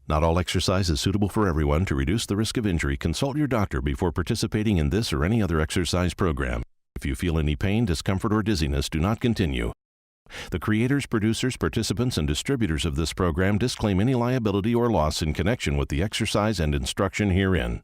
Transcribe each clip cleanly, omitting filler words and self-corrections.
Not all exercise is suitable for everyone. To reduce the risk of injury, consult your doctor before participating in this or any other exercise program. If you feel any pain, discomfort, or dizziness, do not continue. The creators, producers, participants, and distributors of this program disclaim any liability or loss in connection with the exercise and instruction herein.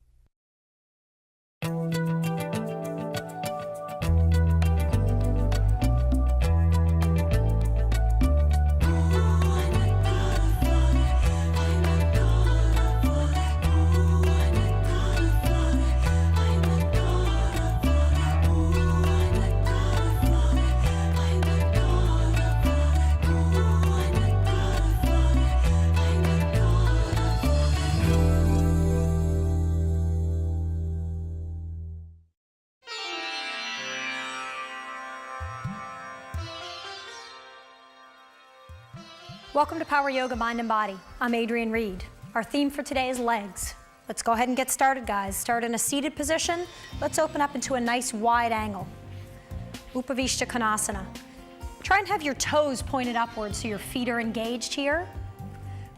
Welcome to Power Yoga Mind and Body. I'm Adrienne Reed. Our theme for today is legs. Let's go ahead and get started, guys. Start in a seated position. Let's open up into a nice wide angle. Upavishta Konasana. Try and have your toes pointed upwards so your feet are engaged here.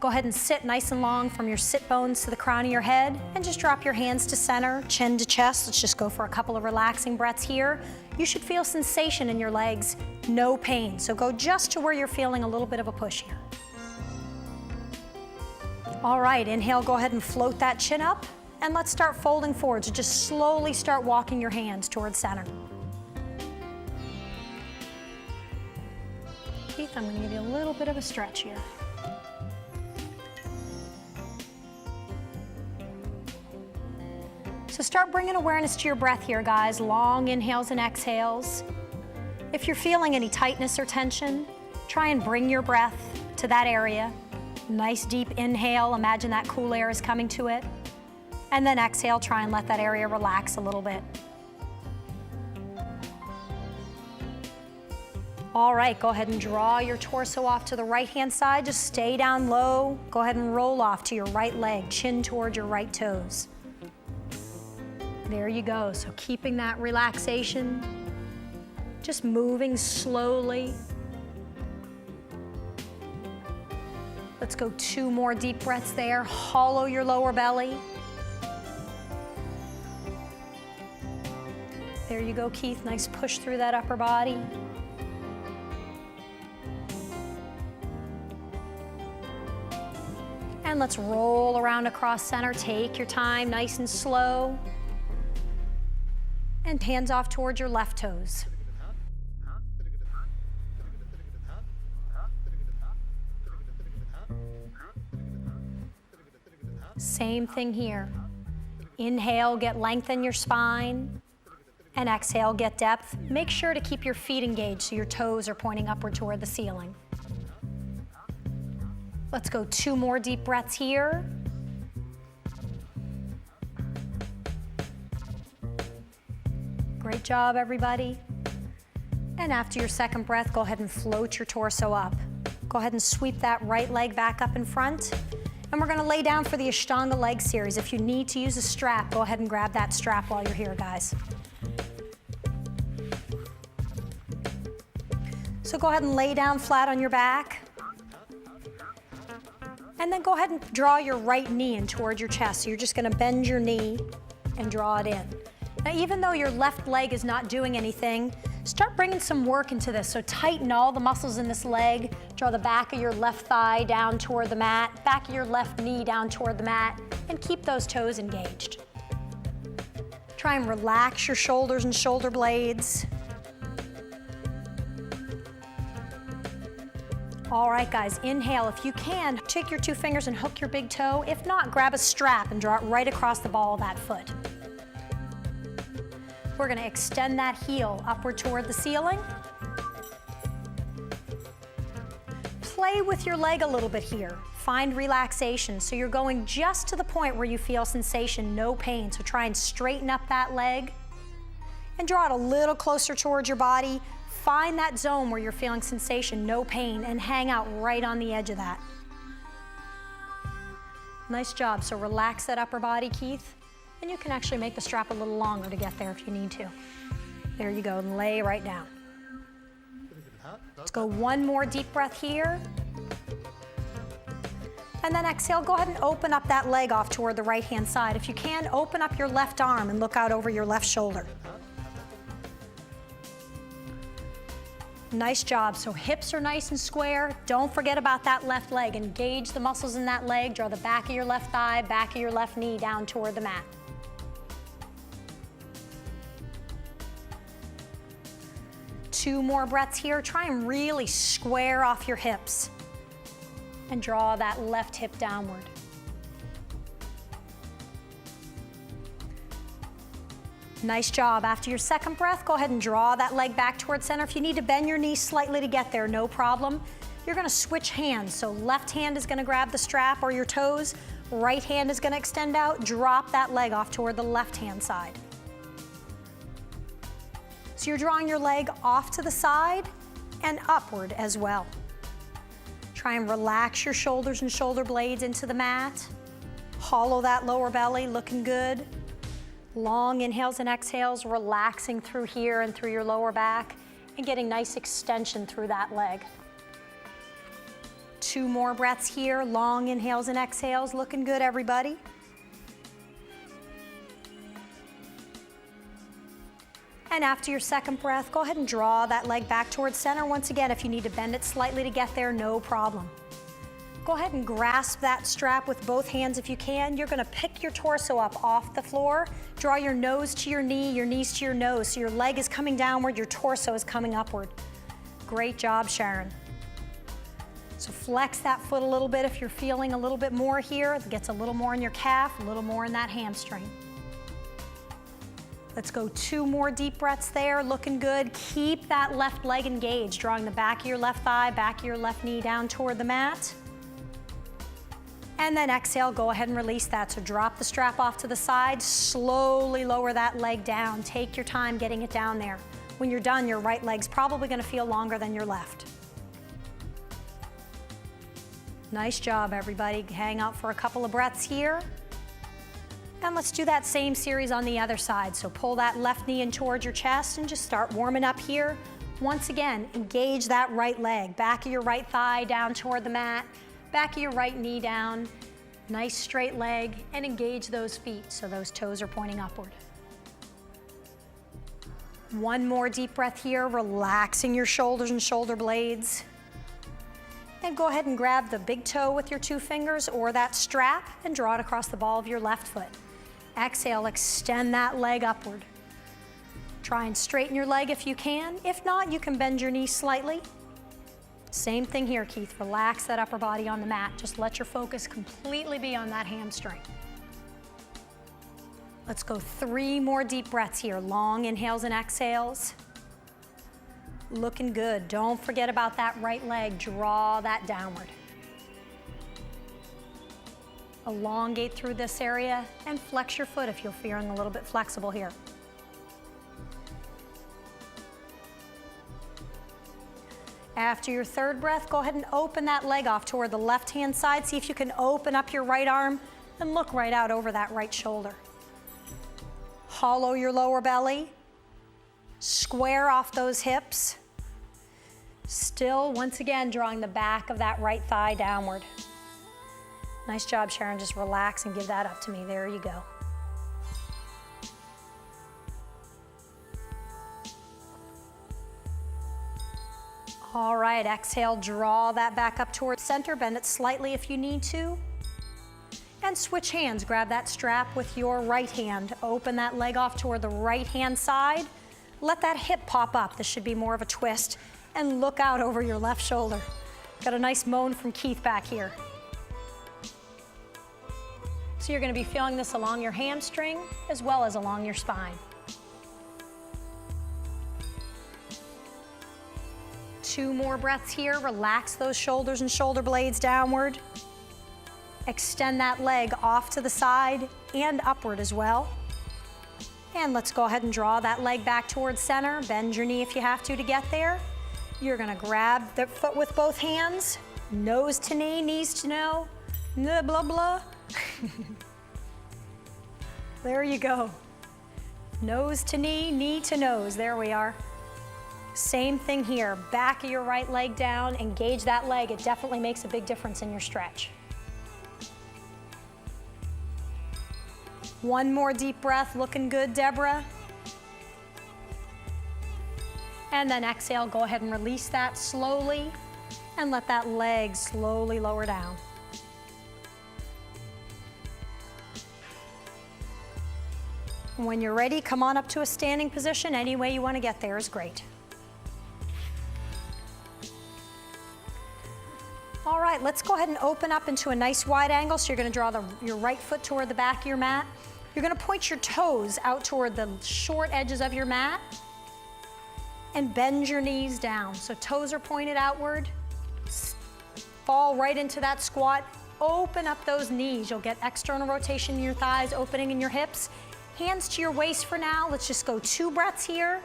Go ahead and sit nice and long from your sit bones to the crown of your head, and just drop your hands to center, chin to chest. Let's just go for a couple of relaxing breaths here. You should feel sensation in your legs, no pain. So go just to where you're feeling a little bit of a push here. All right, inhale, go ahead and float that chin up, and let's start folding forward. So just slowly start walking your hands towards center. Keith, I'm going to give you a little bit of a stretch here. So start bringing awareness to your breath here, guys. Long inhales and exhales. If you're feeling any tightness or tension, try and bring your breath to that area. Nice deep inhale, imagine that cool air is coming to it. And then exhale, try and let that area relax a little bit. All right, go ahead and draw your torso off to the right-hand side. Just stay down low. Go ahead and roll off to your right leg, chin toward your right toes. There you go. So keeping that relaxation, just moving slowly. Let's go 2 more deep breaths there. Hollow your lower belly. There you go, Keith. Nice push through that upper body. And let's roll around across center. Take your time, nice and slow. And hands off towards your left toes. Same thing here. Inhale, get length in your spine. And exhale, get depth. Make sure to keep your feet engaged so your toes are pointing upward toward the ceiling. Let's go 2 more deep breaths here. Great job, everybody. And after your second breath, go ahead and float your torso up. Go ahead and sweep that right leg back up in front. And we're gonna lay down for the Ashtanga leg series. If you need to use a strap, go ahead and grab that strap while you're here, guys. So go ahead and lay down flat on your back. And then go ahead and draw your right knee in towards your chest. So you're just gonna bend your knee and draw it in. Now, even though your left leg is not doing anything, start bringing some work into this. So tighten all the muscles in this leg. Draw the back of your left thigh down toward the mat, back of your left knee down toward the mat, and keep those toes engaged. Try and relax your shoulders and shoulder blades. All right, guys, inhale. If you can, take your 2 fingers and hook your big toe. If not, grab a strap and draw it right across the ball of that foot. We're gonna extend that heel upward toward the ceiling. Play with your leg a little bit here. Find relaxation. So you're going just to the point where you feel sensation, no pain. So try and straighten up that leg and draw it a little closer towards your body. Find that zone where you're feeling sensation, no pain, and hang out right on the edge of that. Nice job. So relax that upper body, Keith. And you can actually make the strap a little longer to get there if you need to. There you go, and lay right down. Let's go 1 more deep breath here. And then exhale, go ahead and open up that leg off toward the right-hand side. If you can, open up your left arm and look out over your left shoulder. Nice job. So hips are nice and square. Don't forget about that left leg. Engage the muscles in that leg. Draw the back of your left thigh, back of your left knee down toward the mat. Two more breaths here. Try and really square off your hips and draw that left hip downward. Nice job. After your second breath, go ahead and draw that leg back towards center. If you need to bend your knees slightly to get there, no problem. You're gonna switch hands. So left hand is gonna grab the strap or your toes. Right hand is gonna extend out. Drop that leg off toward the left-hand side. So you're drawing your leg off to the side and upward as well. Try and relax your shoulders and shoulder blades into the mat. Hollow that lower belly, looking good. Long inhales and exhales, relaxing through here and through your lower back and getting nice extension through that leg. Two more breaths here, long inhales and exhales, looking good, everybody. And after your second breath, go ahead and draw that leg back towards center. Once again, if you need to bend it slightly to get there, no problem. Go ahead and grasp that strap with both hands if you can. You're gonna pick your torso up off the floor. Draw your nose to your knees to your nose. So your leg is coming downward, your torso is coming upward. Great job, Sharon. So flex that foot a little bit if you're feeling a little bit more here. It gets a little more in your calf, a little more in that hamstring. Let's go two more deep breaths there, looking good. Keep that left leg engaged, drawing the back of your left thigh, back of your left knee down toward the mat. And then exhale, go ahead and release that. So drop the strap off to the side, slowly lower that leg down. Take your time getting it down there. When you're done, your right leg's probably gonna feel longer than your left. Nice job, everybody. Hang out for a couple of breaths here. And let's do that same series on the other side. So pull that left knee in towards your chest and just start warming up here. Once again, engage that right leg. Back of your right thigh down toward the mat. Back of your right knee down, nice straight leg, and engage those feet so those toes are pointing upward. One more deep breath here, relaxing your shoulders and shoulder blades. And go ahead and grab the big toe with your two fingers or that strap and draw it across the ball of your left foot. Exhale, extend that leg upward. Try and straighten your leg if you can. If not, you can bend your knee slightly. Same thing here, Keith. Relax that upper body on the mat. Just let your focus completely be on that hamstring. Let's go three more deep breaths here. Long inhales and exhales. Looking good. Don't forget about that right leg. Draw that downward. Elongate through this area and flex your foot if you're feeling a little bit flexible here. After your third breath, go ahead and open that leg off toward the left-hand side. See if you can open up your right arm and look right out over that right shoulder. Hollow your lower belly. Square off those hips. Still, once again, drawing the back of that right thigh downward. Nice job, Sharon. Just relax and give that up to me. There you go. All right, exhale, draw that back up towards center, bend it slightly if you need to. And switch hands, grab that strap with your right hand. Open that leg off toward the right-hand side. Let that hip pop up. This should be more of a twist. And look out over your left shoulder. Got a nice moan from Keith back here. So you're gonna be feeling this along your hamstring as well as along your spine. Two more breaths here. Relax those shoulders and shoulder blades downward. Extend that leg off to the side and upward as well. And let's go ahead and draw that leg back towards center. Bend your knee if you have to get there. You're gonna grab the foot with both hands, nose to knee, knees to no, blah, blah, blah. There you go. Nose to knee, knee to nose. There we are. Same thing here, back of your right leg down, engage that leg. It definitely makes a big difference in your stretch. One more deep breath, looking good, Deborah. And then exhale, go ahead and release that slowly and let that leg slowly lower down. When you're ready, come on up to a standing position. Any way you want to get there is great. All right, let's go ahead and open up into a nice wide angle. So you're going to draw your right foot toward the back of your mat. You're going to point your toes out toward the short edges of your mat and bend your knees down. So toes are pointed outward. Fall right into that squat. Open up those knees. You'll get external rotation in your thighs, opening in your hips. Hands to your waist for now. Let's just go 2 breaths here.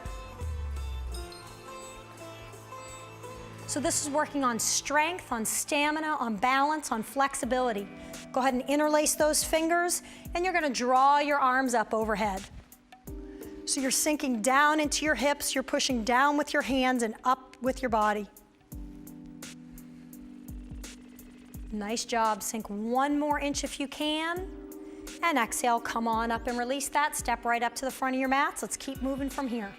So this is working on strength, on stamina, on balance, on flexibility. Go ahead and interlace those fingers, and you're gonna draw your arms up overhead. So you're sinking down into your hips, you're pushing down with your hands and up with your body. Nice job. Sink 1 more inch if you can. And exhale, come on up and release that. Step right up to the front of your mats. Let's keep moving from here.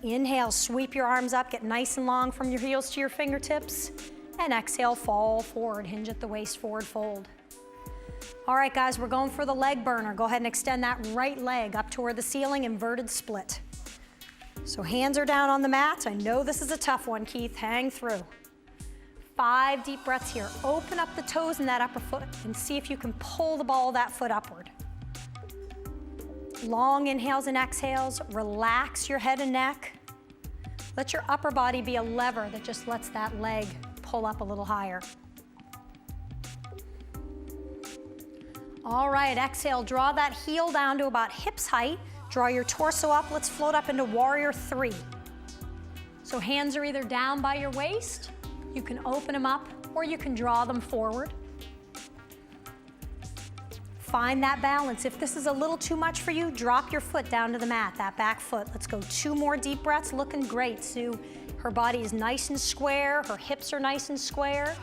Inhale, sweep your arms up, get nice and long from your heels to your fingertips. And exhale, fall forward, hinge at the waist, forward fold. All right, guys, we're going for the leg burner. Go ahead and extend that right leg up toward the ceiling, inverted split. So hands are down on the mats. I know this is a tough one, Keith. Hang through. 5 deep breaths here. Open up the toes in that upper foot and see if you can pull the ball of that foot upward. Long inhales and exhales. Relax your head and neck. Let your upper body be a lever that just lets that leg pull up a little higher. All right, exhale. Draw that heel down to about hips height. Draw your torso up. Let's float up into warrior 3. So hands are either down by your waist. You can open them up, or you can draw them forward. Find that balance. If this is a little too much for you, drop your foot down to the mat, that back foot. Let's go 2 more deep breaths. Looking great, Sue. Her body is nice and square. Her hips are nice and square.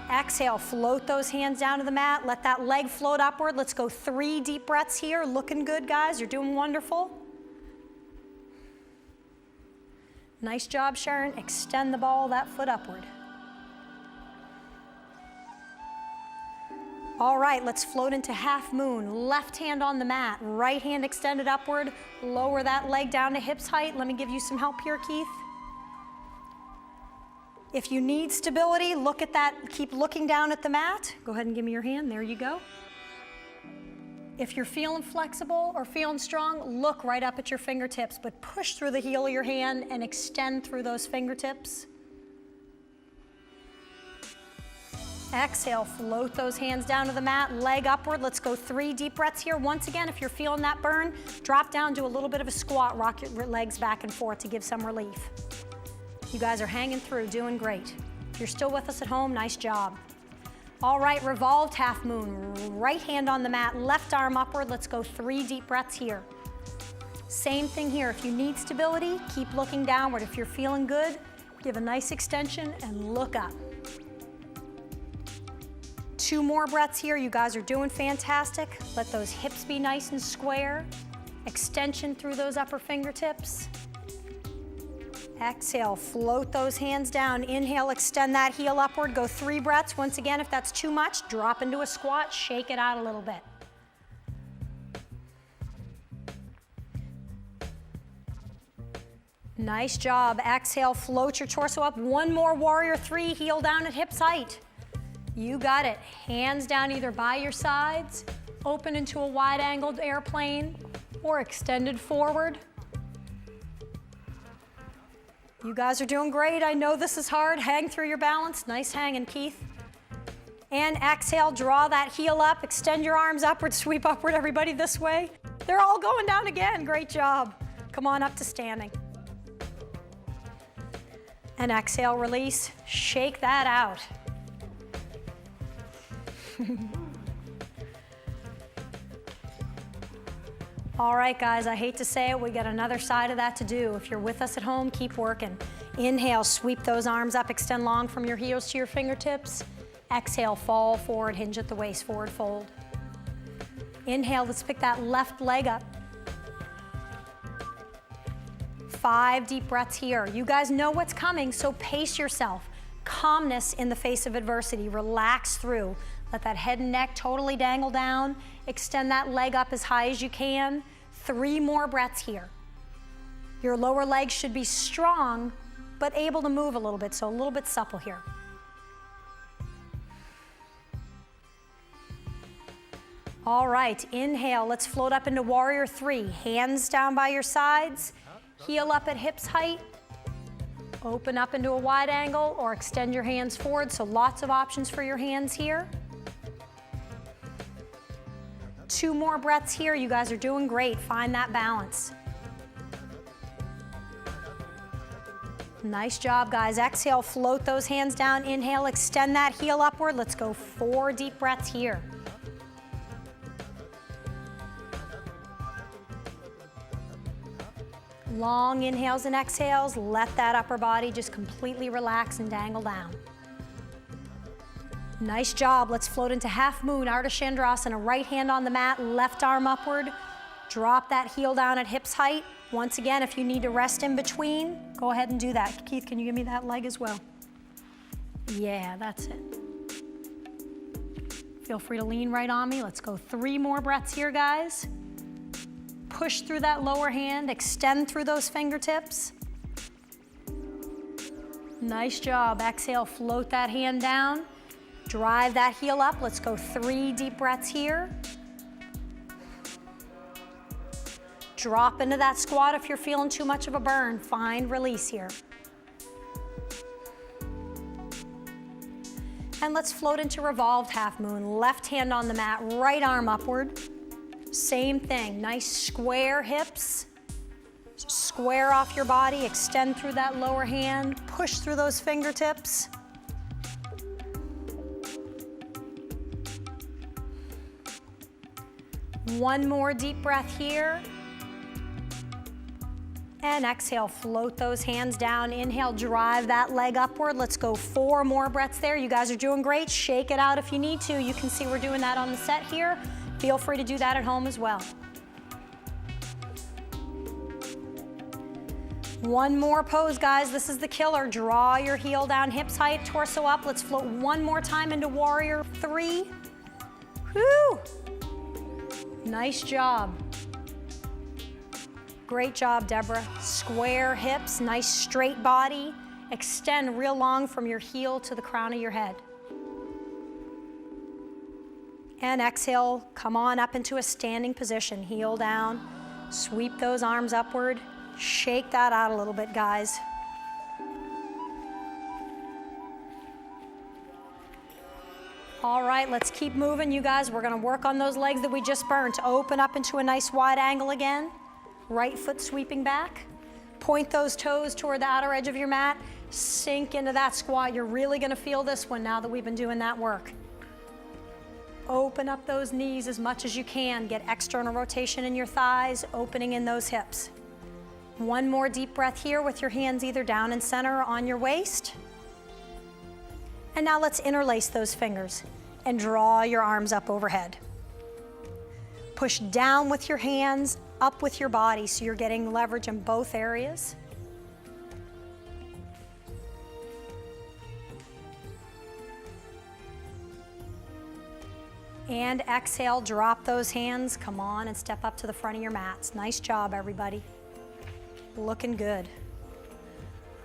Exhale, float those hands down to the mat. Let that leg float upward. Let's go 3 deep breaths here. Looking good, guys. You're doing wonderful. Nice job, Sharon. Extend the ball of that foot upward. All right, let's float into half moon. Left hand on the mat, right hand extended upward. Lower that leg down to hips height. Let me give you some help here, Keith. If you need stability, look at that. Keep looking down at the mat. Go ahead and give me your hand. There you go. If you're feeling flexible or feeling strong, look right up at your fingertips, but push through the heel of your hand and extend through those fingertips. Exhale, float those hands down to the mat, leg upward. Let's go 3 deep breaths here. Once again, if you're feeling that burn, drop down, do a little bit of a squat, rock your legs back and forth to give some relief. You guys are hanging through, doing great. If you're still with us at home, nice job. All right, revolved half moon. Right hand on the mat, left arm upward. Let's go 3 deep breaths here. Same thing here. If you need stability, keep looking downward. If you're feeling good, give a nice extension and look up. 2 more breaths here. You guys are doing fantastic. Let those hips be nice and square. Extension through those upper fingertips. Exhale, float those hands down. Inhale, extend that heel upward. Go 3 breaths. Once again, if that's too much, drop into a squat, shake it out a little bit. Nice job. Exhale, float your torso up. 1 more warrior 3, heel down at hips height. You got it. Hands down either by your sides, open into a wide-angled airplane, or extended forward. You guys are doing great. I know this is hard. Hang through your balance. Nice hanging, Keith. And exhale, draw that heel up, extend your arms upward, sweep upward, everybody this way. They're all going down again. Great job. Come on up to standing. And exhale, release. Shake that out. All right, guys, I hate to say it, we got another side of that to do. If you're with us at home, keep working. Inhale, sweep those arms up, extend long from your heels to your fingertips. Exhale, fall forward, hinge at the waist, forward fold. Inhale, let's pick that left leg up. 5 deep breaths here. You guys know what's coming, so pace yourself. Calmness in the face of adversity. Relax through. Let that head and neck totally dangle down. Extend that leg up as high as you can. 3 more breaths here. Your lower legs should be strong, but able to move a little bit, so a little bit supple here. All right, inhale, let's float up into warrior 3. Hands down by your sides, heel up at hips height, open up into a wide angle or extend your hands forward, so lots of options for your hands here. 2 more breaths here, you guys are doing great, find that balance. Nice job, guys. Exhale, float those hands down, inhale, extend that heel upward. Let's go 4 deep breaths here. Long inhales and exhales, let that upper body just completely relax and dangle down. Nice job, let's float into half moon, Ardha Chandrasana, right hand on the mat, left arm upward, drop that heel down at hips height. Once again, if you need to rest in between, go ahead and do that. Keith, can you give me that leg as well? Yeah, that's it. Feel free to lean right on me. Let's go 3 more breaths here, guys. Push through that lower hand, extend through those fingertips. Nice job. Exhale, float that hand down. Drive that heel up. Let's go 3 deep breaths here. Drop into that squat if you're feeling too much of a burn. Find release here. And let's float into revolved half moon. Left hand on the mat, right arm upward. Same thing, nice square hips. Square off your body, extend through that lower hand, push through those fingertips. One more deep breath here. And exhale, float those hands down. Inhale, drive that leg upward. Let's go 4 more breaths there. You guys are doing great. Shake it out if you need to. You can see we're doing that on the set here. Feel free to do that at home as well. One more pose, guys. This is the killer. Draw your heel down, hips height, torso up. Let's float 1 more time into warrior 3. Whew! Nice job. Great job, Deborah. Square hips, nice straight body. Extend real long from your heel to the crown of your head. And exhale, come on up into a standing position. Heel down, sweep those arms upward. Shake that out a little bit, guys. All right, let's keep moving, you guys. We're gonna work on those legs that we just burnt. Open up into a nice wide angle again. Right foot sweeping back. Point those toes toward the outer edge of your mat. Sink into that squat. You're really gonna feel this one now that we've been doing that work. Open up those knees as much as you can. Get external rotation in your thighs, opening in those hips. 1 more deep breath here with your hands either down in center or on your waist. And now let's interlace those fingers and draw your arms up overhead. Push down with your hands, up with your body, so you're getting leverage in both areas. And exhale, drop those hands. Come on and step up to the front of your mats. Nice job, everybody. Looking good.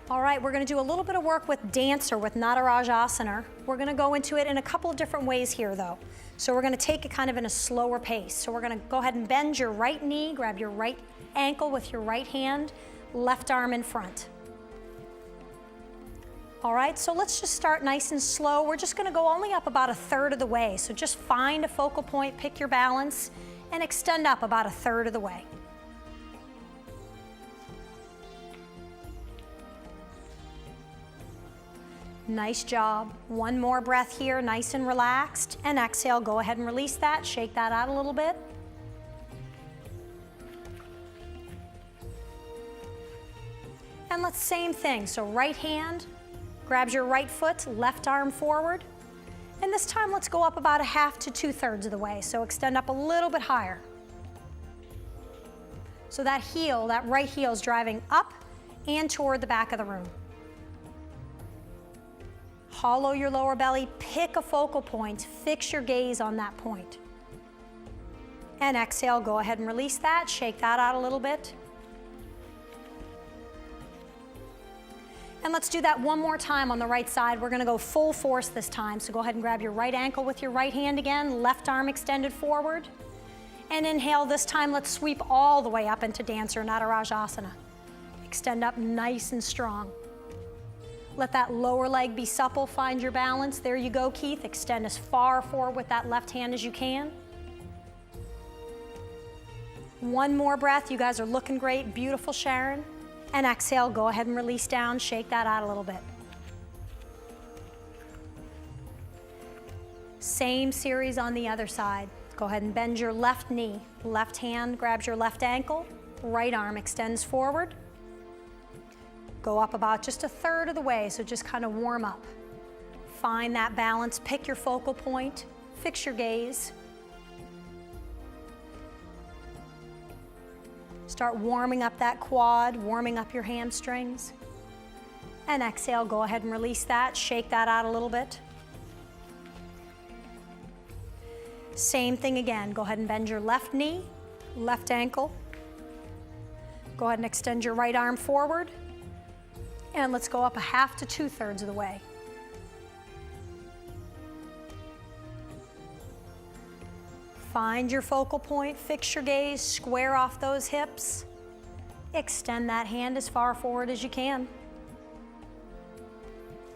All right, we're gonna do a little bit of work with dancer, with Natarajasana. We're gonna go into it in a couple of different ways here though. So we're gonna take it kind of in a slower pace. So we're gonna go ahead and bend your right knee, grab your right ankle with your right hand, left arm in front. All right, so let's just start nice and slow. We're just gonna go only up about 1/3 of the way. So just find a focal point, pick your balance, and extend up about 1/3 of the way. Nice job. 1 more breath here, nice and relaxed. And exhale, go ahead and release that. Shake that out a little bit. And let's same thing. So right hand grabs your right foot, left arm forward. And this time, let's go up about 1/2 to 2/3 of the way. So extend up a little bit higher. So that heel, that right heel is driving up and toward the back of the room. Hollow your lower belly, pick a focal point, fix your gaze on that point. And exhale, go ahead and release that, shake that out a little bit. And let's do that one more time on the right side. We're gonna go full force this time. So go ahead and grab your right ankle with your right hand again, left arm extended forward. And inhale, this time let's sweep all the way up into Dancer Natarajasana. Extend up nice and strong. Let that lower leg be supple, find your balance. There you go, Keith. Extend as far forward with that left hand as you can. One more breath. You guys are looking great. Beautiful, Sharon. And exhale, go ahead and release down. Shake that out a little bit. Same series on the other side. Go ahead and bend your left knee. Left hand grabs your left ankle. Right arm extends forward. Go up about just 1/3 of the way, so just kind of warm up. Find that balance, pick your focal point, fix your gaze. Start warming up that quad, warming up your hamstrings. And exhale, go ahead and release that, shake that out a little bit. Same thing again, go ahead and bend your left knee, left ankle. Go ahead and extend your right arm forward. And let's go up 1/2 to 2/3 of the way. Find your focal point, fix your gaze, square off those hips. Extend that hand as far forward as you can.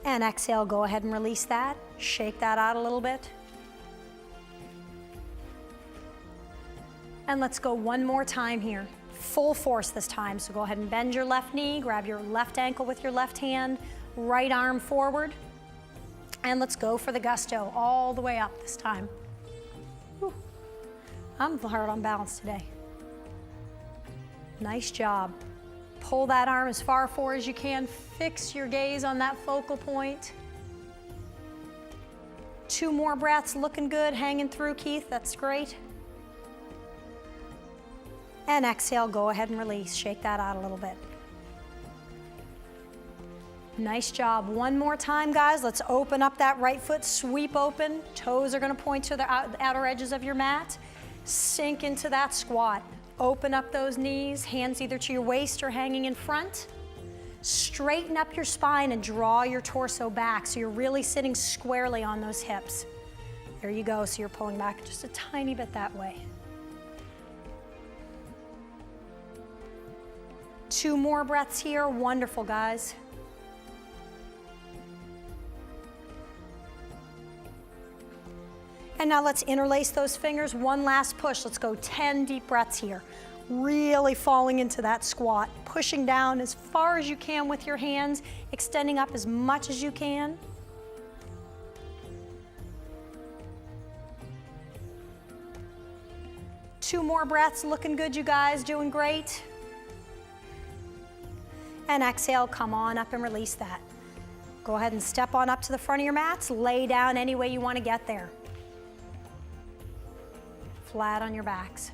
And exhale, go ahead and release that. Shake that out a little bit. And let's go one more time here. Full force this time, so go ahead and bend your left knee, grab your left ankle with your left hand, right arm forward, and let's go for the gusto all the way up this time. Whew. I'm hard on balance today. Nice job. Pull that arm as far forward as you can, fix your gaze on that focal point. 2 more breaths, looking good, hanging through, Keith, that's great. And exhale, go ahead and release. Shake that out a little bit. Nice job. One more time, guys. Let's open up that right foot, sweep open. Toes are gonna point to the outer edges of your mat. Sink into that squat. Open up those knees, hands either to your waist or hanging in front. Straighten up your spine and draw your torso back so you're really sitting squarely on those hips. There you go, so you're pulling back just a tiny bit that way. 2 more breaths here. Wonderful, guys. And now let's interlace those fingers. One last push. Let's go 10 deep breaths here. Really falling into that squat, pushing down as far as you can with your hands, extending up as much as you can. Two more breaths. Looking good, you guys. Doing great. And exhale, come on up and release that. Go ahead and step on up to the front of your mats. Lay down any way you want to get there. Flat on your backs.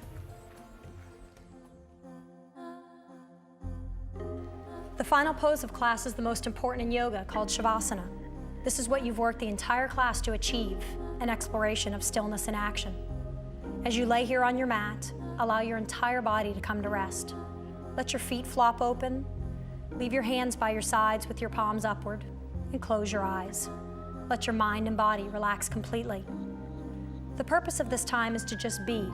The final pose of class is the most important in yoga, called Shavasana. This is what you've worked the entire class to achieve, an exploration of stillness and action. As you lay here on your mat, allow your entire body to come to rest. Let your feet flop open. Leave your hands by your sides with your palms upward, and close your eyes. Let your mind and body relax completely. The purpose of this time is to just be.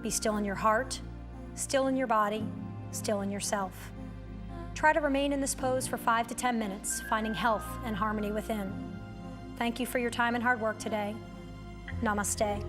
Be still in your heart, still in your body, still in yourself. Try to remain in this pose for 5 to 10 minutes, finding health and harmony within. Thank you for your time and hard work today. Namaste.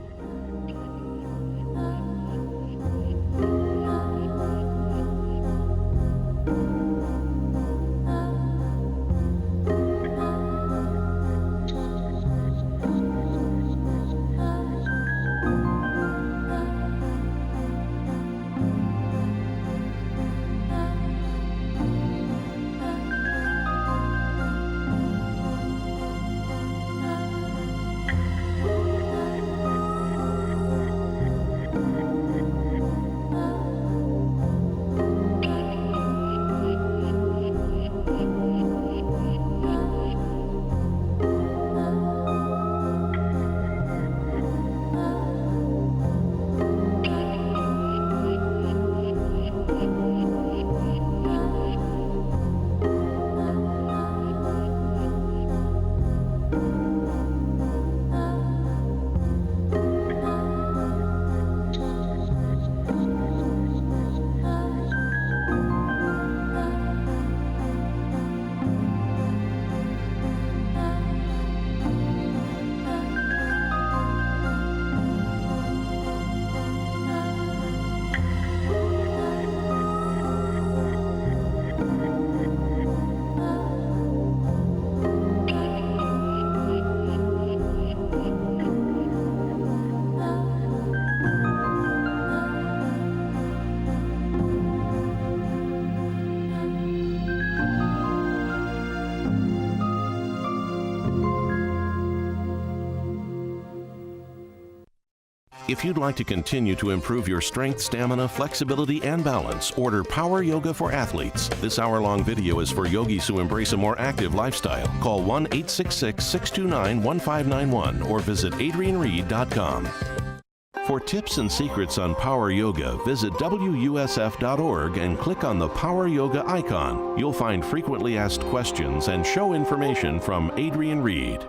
If you'd like to continue to improve your strength, stamina, flexibility, and balance, order Power Yoga for Athletes. This hour-long video is for yogis who embrace a more active lifestyle. Call 1-866-629-1591 or visit adrienreed.com. For tips and secrets on Power Yoga, visit WUSF.org and click on the Power Yoga icon. You'll find frequently asked questions and show information from Adrienne Reed.